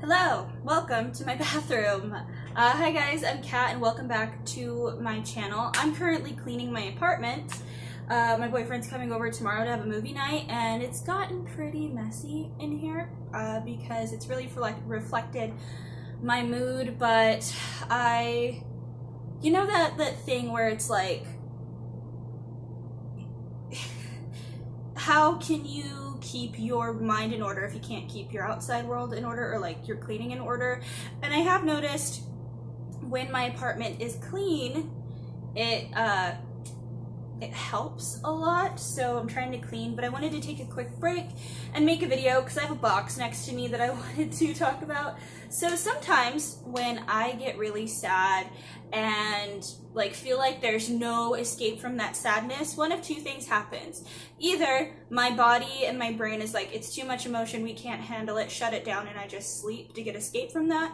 Hello, welcome to my bathroom. Hi guys, I'm Kat and welcome back to my channel. I'm currently cleaning my apartment. My boyfriend's coming over tomorrow to have a movie night and it's gotten pretty messy in here because it's really reflected my mood, but you know that thing where it's like, how can you keep your mind in order if you can't keep your outside world in order, or like your cleaning in order? And I have noticed when my apartment is clean, it helps a lot. So I'm trying to clean, but I wanted to take a quick break and make a video because I have a box next to me that I wanted to talk about. So sometimes when I get really sad and like feel like there's no escape from that sadness, one of two things happens. Either my body and my brain is like, it's too much emotion, we can't handle it, shut it down, and I just sleep to get escape from that.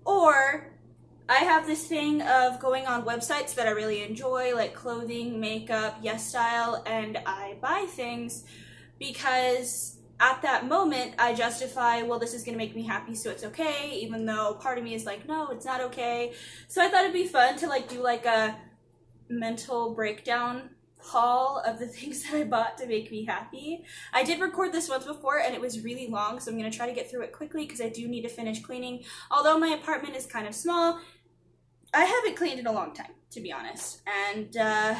Or I have this thing of going on websites that I really enjoy, like clothing, makeup, Yes Style, and I buy things because at that moment I justify, well, this is gonna make me happy, so it's okay, even though part of me is like, no, it's not okay. So I thought it'd be fun to like do like a mental breakdown haul of the things that I bought to make me happy. I did record this once before and it was really long, so I'm gonna try to get through it quickly because I do need to finish cleaning. Although my apartment is kind of small, I haven't cleaned in a long time, to be honest, and I'm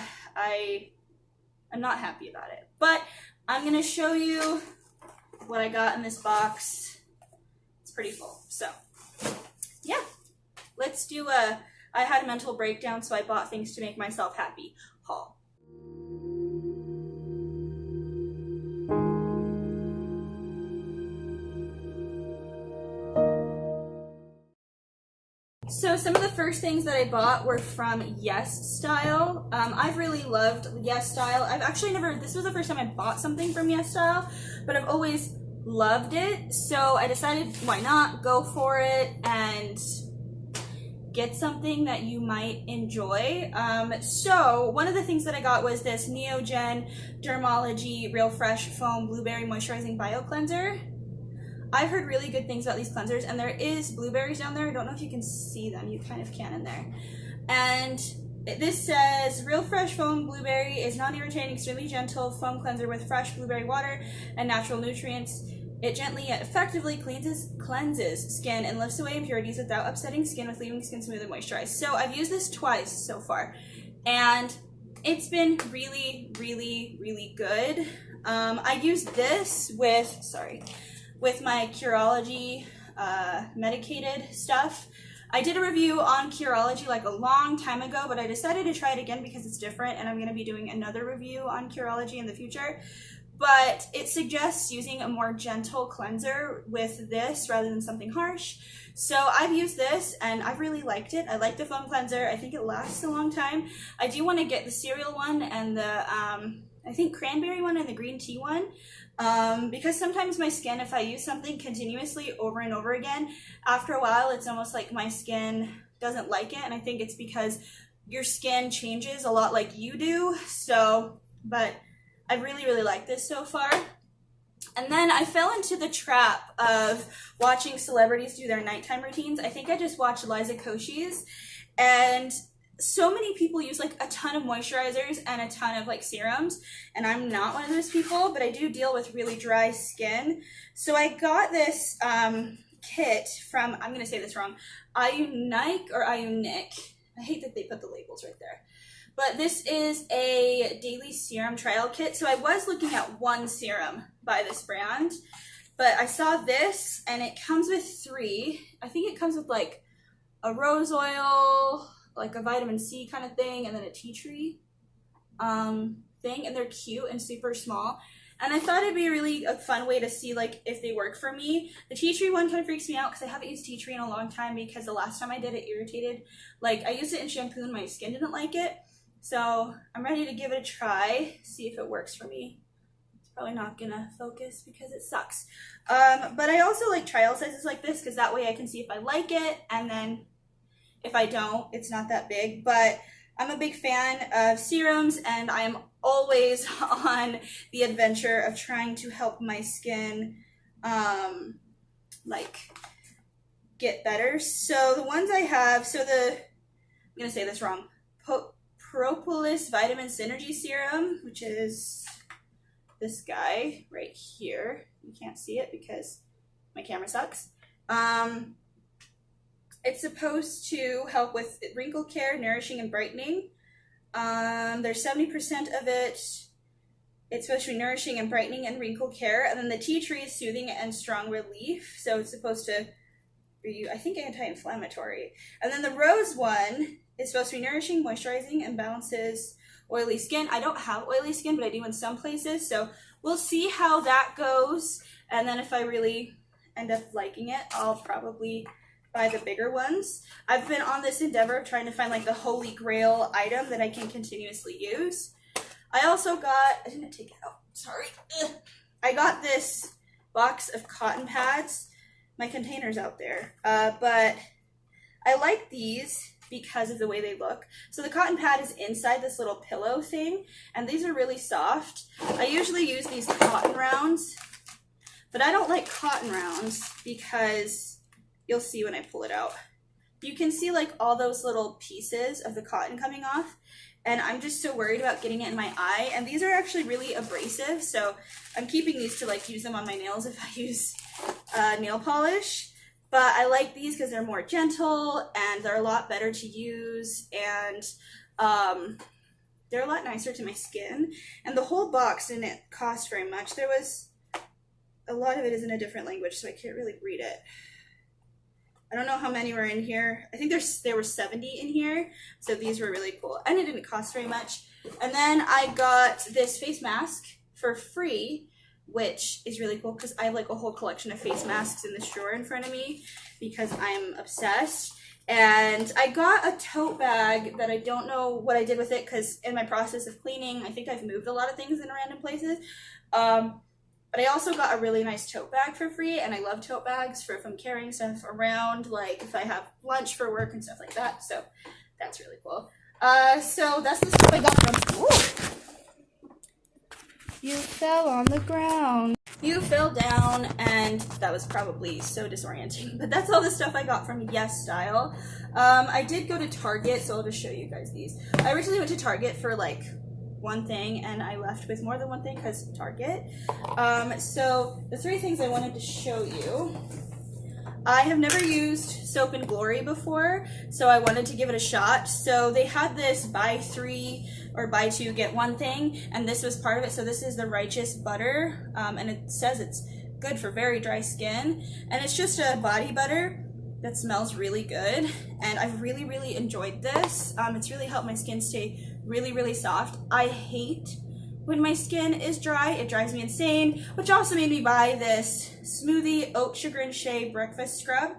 not happy about it. But I'm gonna show you what I got in this box. It's pretty full. So yeah, let's do I had a mental breakdown, so I bought things to make myself happy haul. So some of the first things that I bought were from Yes Style. I've really loved Yes Style. I've actually never, this was the first time I bought something from Yes Style, but I've always loved it. So I decided, why not go for it and get something that you might enjoy. So one of the things that I got was this Neogen Dermalogy Real Fresh Foam Blueberry Moisturizing Bio Cleanser. I've heard really good things about these cleansers, and there is blueberries down there. I don't know if you can see them. You kind of can in there. And this says, Real Fresh Foam Blueberry is non-irritating, extremely gentle foam cleanser with fresh blueberry water and natural nutrients. It gently yet effectively cleanses skin and lifts away impurities without upsetting skin, with leaving skin smooth and moisturized. So I've used this twice so far, and it's been really, really, really good. I used this with my Curology medicated stuff. I did a review on Curology like a long time ago, but I decided to try it again because it's different, and I'm going to be doing another review on Curology in the future. But it suggests using a more gentle cleanser with this rather than something harsh. So I've used this and I've really liked it. I like the foam cleanser. I think it lasts a long time. I do want to get the cereal one and the I think cranberry one and the green tea one, because sometimes my skin, if I use something continuously over and over again, after a while it's almost like my skin doesn't like it, and I think it's because your skin changes a lot like you do. So, but I really, really like this so far. And then I fell into the trap of watching celebrities do their nighttime routines. I think I just watched Liza Koshy's, and so many people use like a ton of moisturizers and a ton of like serums, and I'm not one of those people, but I do deal with really dry skin. So I got this kit from, I'm gonna say this wrong, Iunic or Iunic. I hate that they put the labels right there. But this is a daily serum trial kit. So I was looking at one serum by this brand, but I saw this and it comes with 3. I think it comes with like a rose oil, like a vitamin C kind of thing, and then a tea tree thing, and they're cute and super small. And I thought it'd be really a fun way to see like if they work for me. The tea tree one kind of freaks me out because I haven't used tea tree in a long time, because the last time I did it irritated. Like I used it in shampoo and my skin didn't like it. So I'm ready to give it a try, see if it works for me. It's probably not gonna focus because it sucks. But I also like trial sizes like this because that way I can see if I like it, and then if I don't, it's not that big. But I'm a big fan of serums, and I am always on the adventure of trying to help my skin like get better. So the ones I have, I'm gonna say this wrong, Propolis Vitamin Synergy Serum, which is this guy right here. You can't see it because my camera sucks. It's supposed to help with wrinkle care, nourishing, and brightening. There's 70% of it. It's supposed to be nourishing and brightening and wrinkle care. And then the tea tree is soothing and strong relief. So it's supposed to be, I think, anti-inflammatory. And then the rose one is supposed to be nourishing, moisturizing, and balances oily skin. I don't have oily skin, but I do in some places. So we'll see how that goes. And then if I really end up liking it, I'll probably buy the bigger ones. I've been on this endeavor of trying to find like the holy grail item that I can continuously use. I also got, I didn't take it out, sorry. I got this box of cotton pads. My container's out there, but I like these because of the way they look. So the cotton pad is inside this little pillow thing, and these are really soft. I usually use these cotton rounds, but I don't like cotton rounds because you'll see when I pull it out. You can see like all those little pieces of the cotton coming off, and I'm just so worried about getting it in my eye. And these are actually really abrasive, so I'm keeping these to like use them on my nails if I use nail polish. But I like these because they're more gentle and they're a lot better to use, and they're a lot nicer to my skin. And the whole box didn't cost very much. There was a lot of it is in a different language, so I can't really read it. I don't know how many were in here. I think there were 70 in here, so these were really cool. And it didn't cost very much. And then I got this face mask for free, which is really cool because I have like a whole collection of face masks in this drawer in front of me because I'm obsessed. And I got a tote bag that I don't know what I did with it because in my process of cleaning, I think I've moved a lot of things in random places. But I also got a really nice tote bag for free, and I love tote bags for if I'm carrying stuff around, like if I have lunch for work and stuff like that. So that's really cool. So that's the stuff I got from. Ooh. You fell on the ground. You fell down, and that was probably so disorienting. But that's all the stuff I got from Yes Style. I did go to Target, so I'll just show you guys these. I originally went to Target for like one thing, and I left with more than one thing because Target. So the three things I wanted to show you. I have never used Soap and Glory before, so I wanted to give it a shot. So they had this buy 3 or buy 2 get 1 thing, and this was part of it. So this is the Righteous Butter, and it says it's good for very dry skin, and it's just a body butter that smells really good, and I've really enjoyed this. It's really helped my skin stay really soft. I hate when my skin is dry. It drives me insane, which also made me buy this Smoothie Oat Sugar and Shea Breakfast Scrub.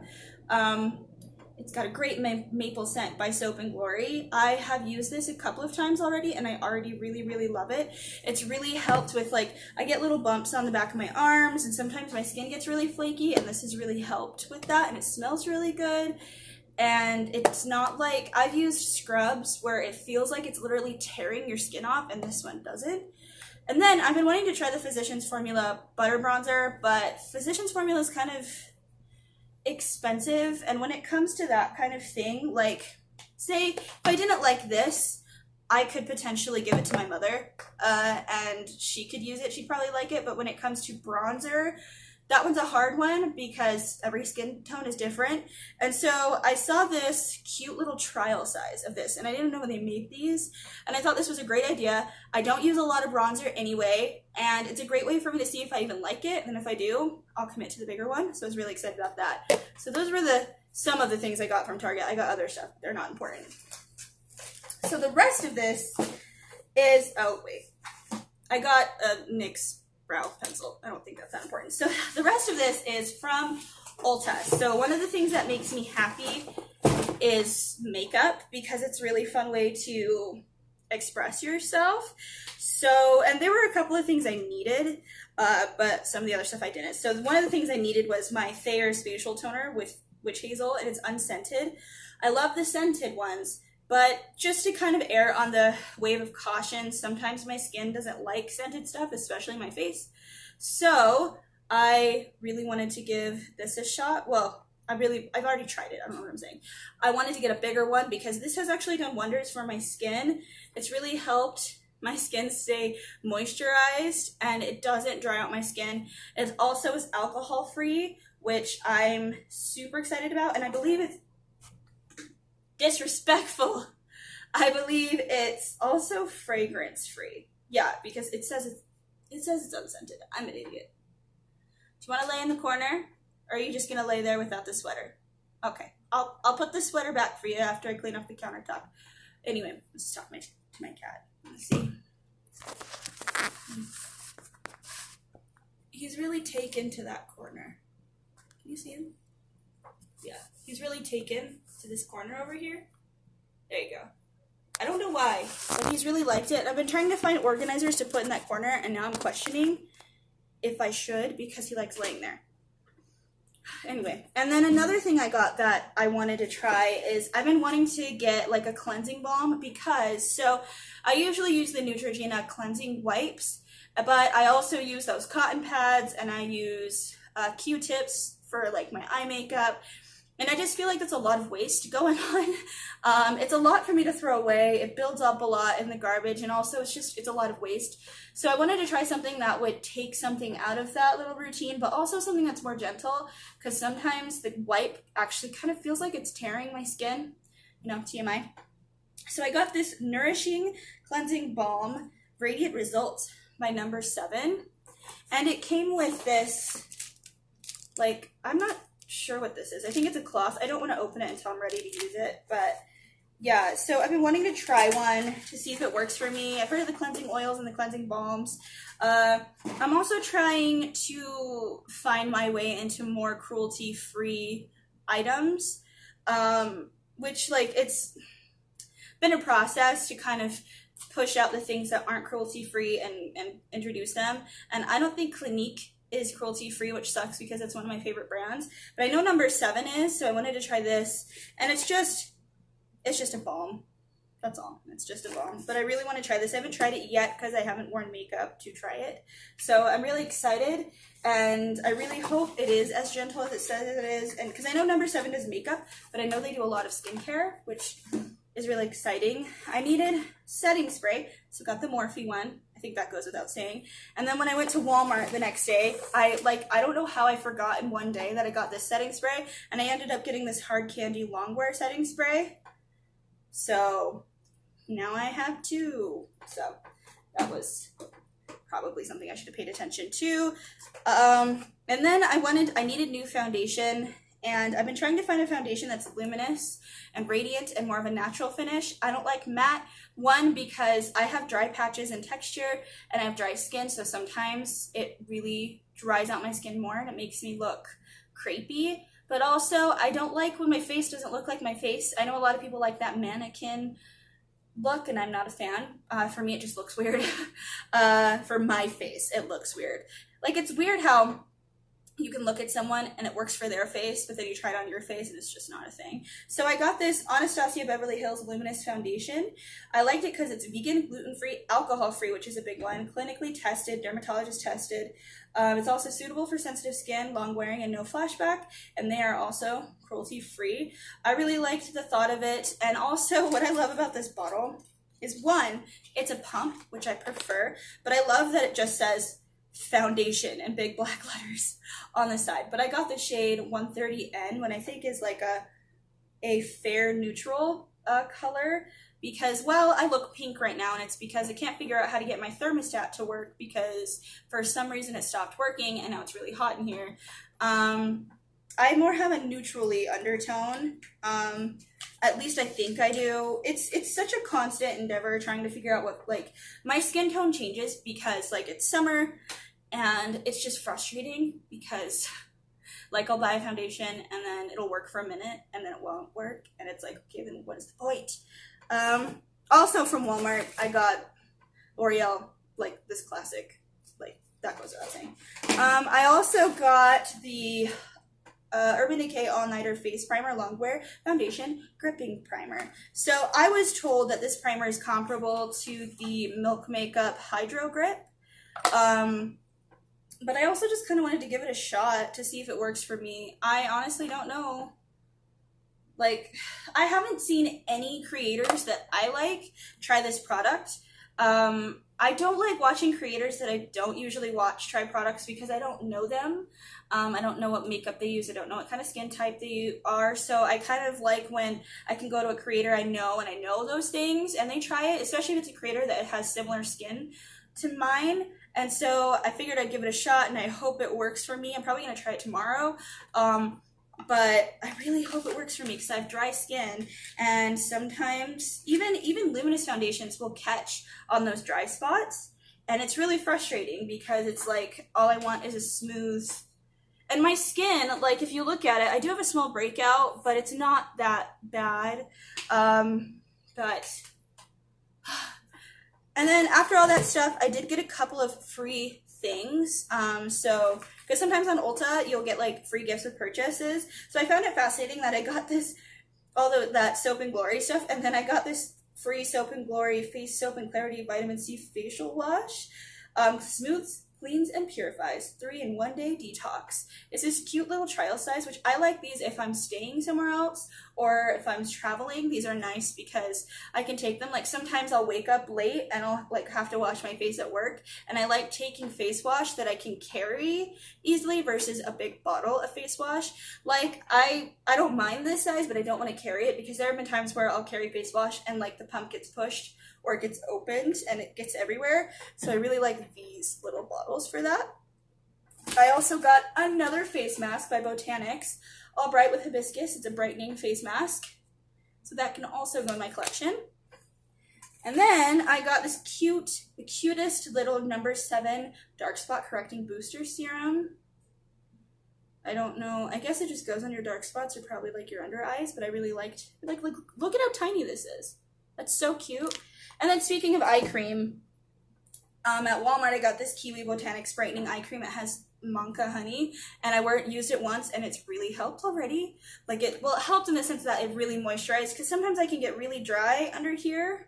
It's got a great maple scent by Soap and Glory. I have used this a couple of times already, and I already really love it. It's really helped with, like, I get little bumps on the back of my arms, and sometimes my skin gets really flaky, and this has really helped with that, and it smells really good. And it's not like, I've used scrubs where it feels like it's literally tearing your skin off, and this one doesn't. And then I've been wanting to try the Physicians Formula Butter Bronzer, but Physicians Formula is kind of expensive, and when it comes to that kind of thing, like, say, if I didn't like this, I could potentially give it to my mother, and she could use it, she'd probably like it, but when it comes to bronzer, that one's a hard one because every skin tone is different. And so I saw this cute little trial size of this, and I didn't know when they made these, and I thought this was a great idea. I don't use a lot of bronzer anyway, and it's a great way for me to see if I even like it, and if I do, I'll commit to the bigger one. So I was really excited about that. So those were some of the things I got from Target. I got other stuff. They're not important. So the rest of this is, oh wait, I got a NYX brow pencil. I don't think that's that important. So the rest of this is from Ulta. So one of the things that makes me happy is makeup, because it's a really fun way to express yourself. So, and there were a couple of things I needed, but some of the other stuff I didn't. So one of the things I needed was my Thayer's facial toner with witch hazel, and it's unscented. I love the scented ones, but just to kind of err on the wave of caution, sometimes my skin doesn't like scented stuff, especially my face. So I really wanted to give this a shot. Well, I've already tried it. I don't know what I'm saying. I wanted to get a bigger one because this has actually done wonders for my skin. It's really helped my skin stay moisturized and it doesn't dry out my skin. It also is alcohol free, which I'm super excited about, and I believe it's disrespectful. I believe it's also fragrance free. Yeah, because it says it's unscented. I'm an idiot. Do you want to lay in the corner, or are you just gonna lay there without the sweater? Okay, I'll put the sweater back for you after I clean up the countertop. Anyway, let's talk to my cat. Let's see. He's really taken to that corner. Can you see him? Yeah, he's really taken to this corner over here. There you go. I don't know why, but he's really liked it. I've been trying to find organizers to put in that corner, and now I'm questioning if I should because he likes laying there. Anyway, and then another thing I got that I wanted to try is I've been wanting to get like a cleansing balm so I usually use the Neutrogena cleansing wipes, but I also use those cotton pads and I use Q-tips for like my eye makeup. And I just feel like that's a lot of waste going on. It's a lot for me to throw away. It builds up a lot in the garbage, and also it's a lot of waste. So I wanted to try something that would take something out of that little routine, but also something that's more gentle, because sometimes the wipe actually kind of feels like it's tearing my skin, TMI. So I got this Nourishing Cleansing Balm Radiant Results by No. 7, and it came with this, like, I'm not sure what this is. I think it's a cloth. I don't want to open it until I'm ready to use it, but yeah, so I've been wanting to try one to see if it works for me. I've heard of the cleansing oils and the cleansing balms. I'm also trying to find my way into more cruelty-free items, which, like, it's been a process to kind of push out the things that aren't cruelty-free and introduce them, and I don't think Clinique is cruelty free, which sucks because it's one of my favorite brands, but I know No. 7 is, so I wanted to try this, and it's just a balm. That's all. It's just a balm, but I really want to try this. I haven't tried it yet because I haven't worn makeup to try it, so I'm really excited, and I really hope it is as gentle as it says it is, and because I know No. 7 does makeup, but I know they do a lot of skincare, which is really exciting. I needed setting spray, so got the Morphe one. I think that goes without saying. And then when I went to Walmart the next day, I don't know how I forgot in one day that I got this setting spray, and I ended up getting this Hard Candy Longwear setting spray. So now I have two. So that was probably something I should have paid attention to. And then I needed new foundation, and I've been trying to find a foundation that's luminous and radiant and more of a natural finish. I don't like matte, one, because I have dry patches and texture, and I have dry skin, so sometimes it really dries out my skin more and it makes me look crepey. But also, I don't like when my face doesn't look like my face. I know a lot of people like that mannequin look, and I'm not a fan. For me, it just looks weird. For my face, it looks weird. Like, it's weird how you can look at someone and it works for their face, but then you try it on your face and it's just not a thing. So I got this Anastasia Beverly Hills Luminous Foundation. I liked it because it's vegan, gluten-free, alcohol-free, which is a big one, clinically tested, dermatologist tested. It's also suitable for sensitive skin, long wearing, and no flashback, and they are also cruelty-free. I really liked the thought of it, and also what I love about this bottle is, one, it's a pump, which I prefer, but I love that it just says foundation in big black letters on the side. But I got the shade 130N, what I think is like a fair neutral color, because, well, I look pink right now, and it's because I can't figure out how to get my thermostat to work because for some reason it stopped working, and now it's really hot in here. I more have a neutrally undertone. At least I think I do. It's such a constant endeavor trying to figure out what, like, my skin tone changes because, like, it's summer, and it's just frustrating because, like, I'll buy a foundation and then it'll work for a minute and then it won't work, and it's like, okay, then what is the point? Also from Walmart, I got L'Oreal, like, this classic, like, that goes without saying. I also got the Urban Decay All Nighter Face Primer Longwear Foundation Gripping Primer. So I was told that this primer is comparable to the Milk Makeup Hydro Grip. But I also just kind of wanted to give it a shot to see if it works for me. I honestly don't know. Like, I haven't seen any creators that I like try this product. I don't like watching creators that I don't usually watch try products because I don't know them. I don't know what makeup they use. I don't know what kind of skin type they are. So I kind of like when I can go to a creator I know and I know those things and they try it, especially if it's a creator that has similar skin to mine. And so I figured I'd give it a shot and I hope it works for me. I'm probably going to try it tomorrow. But I really hope it works for me because I have dry skin, and sometimes even luminous foundations will catch on those dry spots, and it's really frustrating because it's like all I want is a smooth, and my skin, like if you look at it, I do have a small breakout, but it's not that bad. But and then after all that stuff, I did get a couple of free things. So because sometimes on Ulta you'll get like free gifts with purchases. So I found it fascinating that I got this, that Soap and Glory stuff, and then I got this free Soap and Glory Face Soap and Clarity Vitamin C Facial Wash. Smooths, cleans, and purifies. 3-in-1 day detox. It's this cute little trial size, which I like these if I'm staying somewhere else or if I'm traveling. These are nice because I can take them. Like sometimes I'll wake up late and I'll like have to wash my face at work, and I like taking face wash that I can carry easily versus a big bottle of face wash. Like I don't mind this size, but I don't want to carry it because there have been times where I'll carry face wash and like the pump gets pushed or it gets opened and it gets everywhere. So I really like these little bottles for that. I also got another face mask by Botanics, All Bright with Hibiscus. It's a brightening face mask. So that can also go in my collection. And then I got this the cutest little No. 7 Dark Spot Correcting Booster Serum. I don't know. I guess it just goes on your dark spots or probably like your under eyes, but I really liked, like look at how tiny this is. That's so cute. And then speaking of eye cream, at Walmart I got this Kiwi Botanics Brightening Eye Cream. It has Monka honey, and I used it once and it's really helped already. Like it helped in the sense that it really moisturized, because sometimes I can get really dry under here.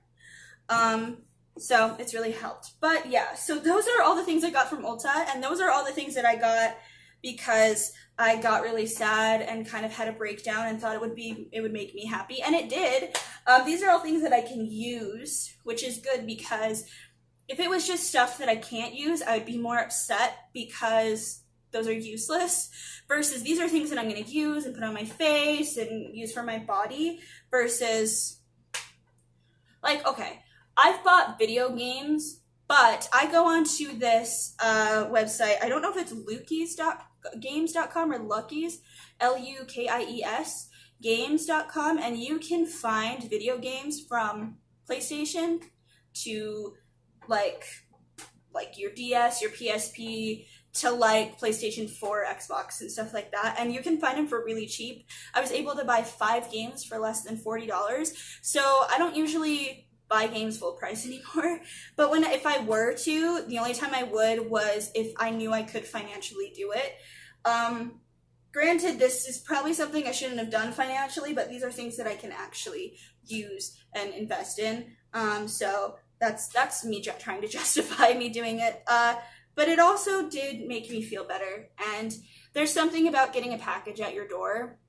So it's really helped. But yeah, so those are all the things I got from Ulta, and those are all the things that I got because I got really sad and kind of had a breakdown and thought it would make me happy, and it did. These are all things that I can use, which is good, because if it was just stuff that I can't use, I would be more upset because those are useless, versus these are things that I'm going to use and put on my face and use for my body, versus like, okay, I've bought video games, but I go onto this website. I don't know if it's Lukis.games.com or Luckies, Lukies games.com, and you can find video games from PlayStation to like your DS, your PSP, to like PlayStation 4, Xbox, and stuff like that, and you can find them for really cheap. I was able to buy 5 games for less than $40, so I don't usually buy games full price anymore, but if I were to, the only time I would was if I knew I could financially do it. Granted, this is probably something I shouldn't have done financially, but these are things that I can actually use and invest in, so that's me trying to justify me doing it, but it also did make me feel better, and there's something about getting a package at your door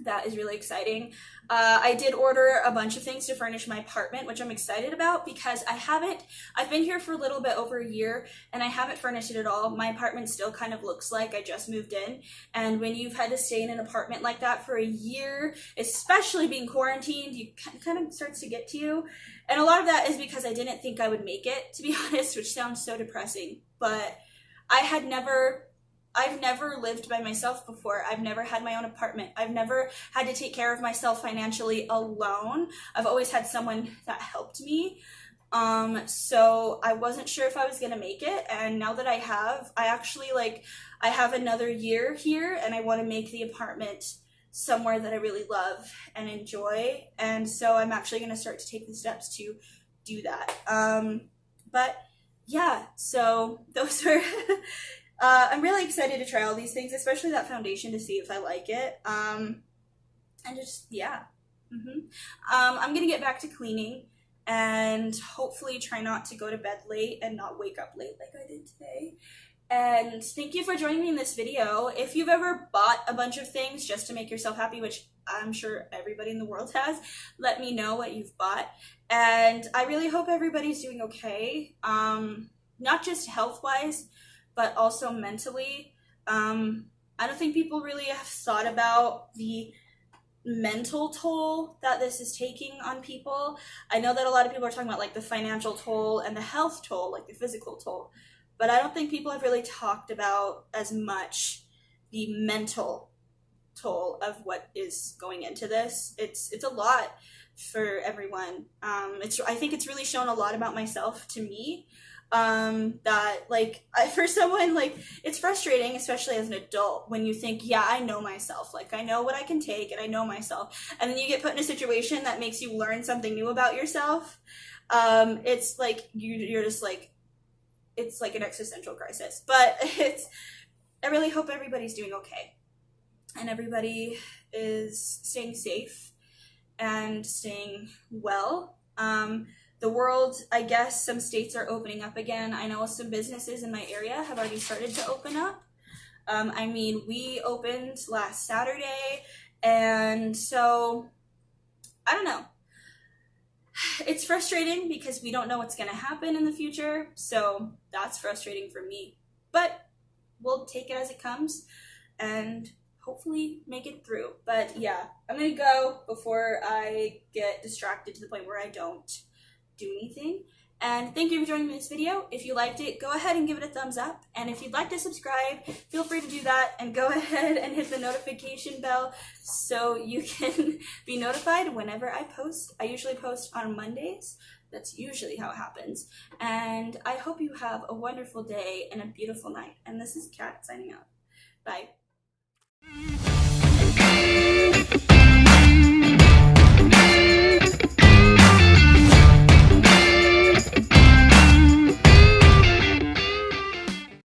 that is really exciting. I did order a bunch of things to furnish my apartment, which I'm excited about because I've been here for a little bit over a year and I haven't furnished it at all. My apartment still kind of looks like I just moved in. And when you've had to stay in an apartment like that for a year, especially being quarantined, you kind of starts to get to you. And a lot of that is because I didn't think I would make it, to be honest, which sounds so depressing. But I've never lived by myself before. I've never had my own apartment. I've never had to take care of myself financially alone. I've always had someone that helped me. So I wasn't sure if I was gonna make it, and now that I have, I have another year here, and I want to make the apartment somewhere that I really love and enjoy, and so I'm actually gonna start to take the steps to do that. But yeah, so those are I'm really excited to try all these things, especially that foundation, to see if I like it. And just, yeah. I'm going to get back to cleaning and hopefully try not to go to bed late and not wake up late like I did today. And thank you for joining me in this video. If you've ever bought a bunch of things just to make yourself happy, which I'm sure everybody in the world has, let me know what you've bought. And I really hope everybody's doing okay, not just health-wise, but also mentally. I don't think people really have thought about the mental toll that this is taking on people. I know that a lot of people are talking about like the financial toll and the health toll, like the physical toll, but I don't think people have really talked about as much the mental toll of what is going into this. It's a lot for everyone. I think it's really shown a lot about myself to me. That like for someone, like, it's frustrating, especially as an adult, when you think, yeah, I know myself, like I know what I can take and I know myself, and then you get put in a situation that makes you learn something new about yourself. It's like you're just like, it's like an existential crisis. But I really hope everybody's doing okay and everybody is staying safe and staying well. The world, I guess some states are opening up again. I know some businesses in my area have already started to open up. I mean, we opened last Saturday, and so, I don't know. It's frustrating because we don't know what's going to happen in the future, so that's frustrating for me. But we'll take it as it comes and hopefully make it through. But yeah, I'm going to go before I get distracted to the point where I don't do anything. And thank you for joining me in this video. If you liked it, go ahead and give it a thumbs up. And if you'd like to subscribe, feel free to do that, and go ahead and hit the notification bell so you can be notified whenever I post. I usually post on Mondays. That's usually how it happens. And I hope you have a wonderful day and a beautiful night. And this is Kat signing out. Bye.